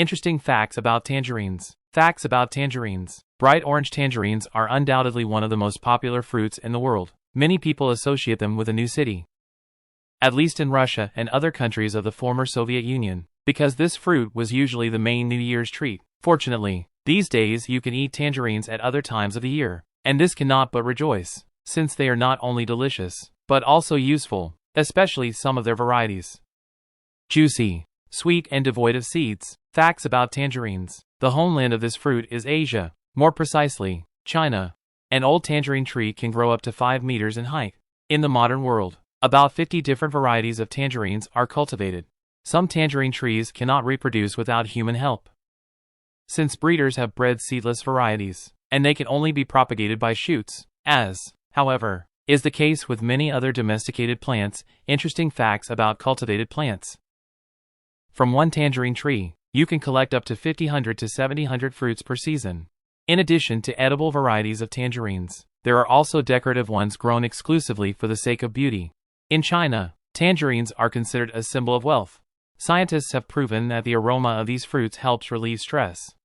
Interesting facts about tangerines. Facts about tangerines. Bright orange tangerines are undoubtedly one of the most popular fruits in the world. Many people associate them with a new city, at least in Russia and other countries of the former Soviet Union, because this fruit was usually the main New Year's treat. Fortunately, these days you can eat tangerines at other times of the year, and this cannot but rejoice, since they are not only delicious, but also useful, especially some of their varieties. Juicy, sweet and devoid of seeds. Facts about tangerines. The homeland of this fruit is Asia, more precisely, China. An old tangerine tree can grow up to 5 meters in height. In the modern world, about 50 different varieties of tangerines are cultivated. Some tangerine trees cannot reproduce without human help, since breeders have bred seedless varieties, and they can only be propagated by shoots, as, however, is the case with many other domesticated plants. Interesting facts about cultivated plants. From one tangerine tree, you can collect up to 50 to 70 fruits per season. In addition to edible varieties of tangerines, there are also decorative ones grown exclusively for the sake of beauty. In China, tangerines are considered a symbol of wealth. Scientists have proven that the aroma of these fruits helps relieve stress,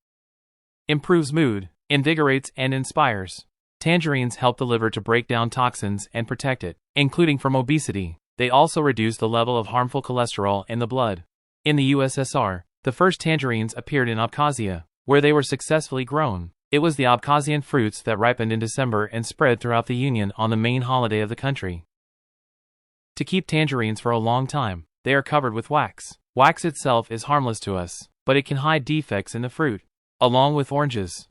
improves mood, invigorates and inspires. Tangerines help the liver to break down toxins and protect it, including from obesity. They also reduce the level of harmful cholesterol in the blood. In the USSR, the first tangerines appeared in Abkhazia, where they were successfully grown. It was the Abkhazian fruits that ripened in December and spread throughout the Union on the main holiday of the country. To keep tangerines for a long time, they are covered with wax. Wax itself is harmless to us, but it can hide defects in the fruit, along with oranges.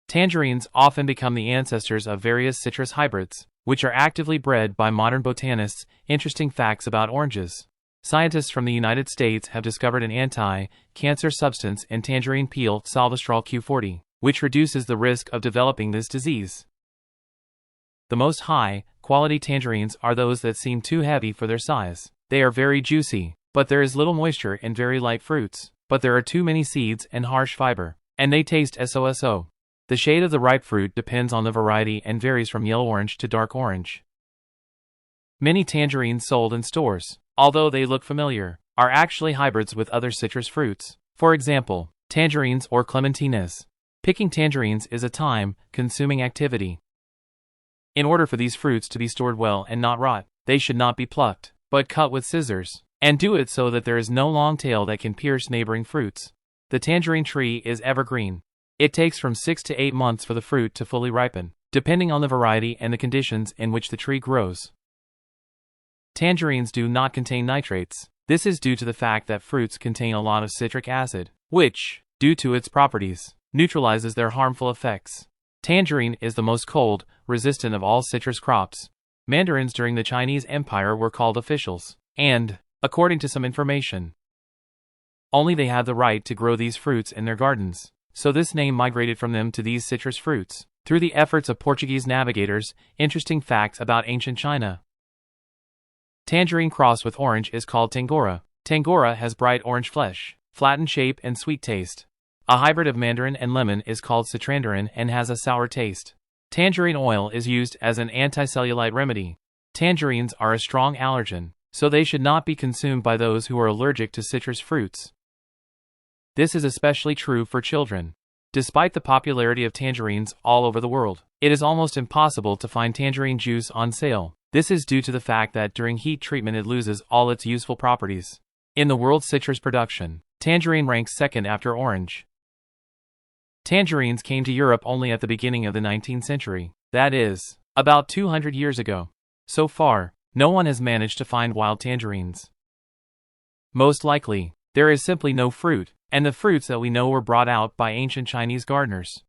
Tangerines often become the ancestors of various citrus hybrids, which are actively bred by modern botanists. Interesting facts about oranges. Scientists from the United States have discovered an anti-cancer substance in tangerine peel, salvestrol Q40, which reduces the risk of developing this disease. The most high-quality tangerines are those that seem too heavy for their size. They are very juicy, but there is little moisture in very light fruits, but there are too many seeds and harsh fiber, and they taste so. The shade of the ripe fruit depends on the variety and varies from yellow-orange to dark orange. Many tangerines sold in stores, although they look familiar, are actually hybrids with other citrus fruits. For example, tangerines or clementines. Picking tangerines is a time-consuming activity. In order for these fruits to be stored well and not rot, they should not be plucked, but cut with scissors, and do it so that there is no long tail that can pierce neighboring fruits. The tangerine tree is evergreen. It takes from 6 to 8 months for the fruit to fully ripen, depending on the variety and the conditions in which the tree grows. Tangerines do not contain nitrates. This is due to the fact that fruits contain a lot of citric acid, which, due to its properties, neutralizes their harmful effects. Tangerine is the most cold-resistant of all citrus crops. Mandarins during the Chinese Empire were called officials, and, according to some information, only they had the right to grow these fruits in their gardens, so this name migrated from them to these citrus fruits, through the efforts of Portuguese navigators. Interesting facts about ancient China. Tangerine crossed with orange is called tangora. Tangora has bright orange flesh, flattened shape and sweet taste. A hybrid of mandarin and lemon is called citrandarin and has a sour taste. Tangerine oil is used as an anticellulite remedy. Tangerines are a strong allergen, so they should not be consumed by those who are allergic to citrus fruits. This is especially true for children. Despite the popularity of tangerines all over the world, it is almost impossible to find tangerine juice on sale. This is due to the fact that during heat treatment it loses all its useful properties. In the world citrus production, tangerine ranks second after orange. Tangerines came to Europe only at the beginning of the 19th century, that is, about 200 years ago. So far, no one has managed to find wild tangerines. Most likely, there is simply no fruit, and the fruits that we know were brought out by ancient Chinese gardeners.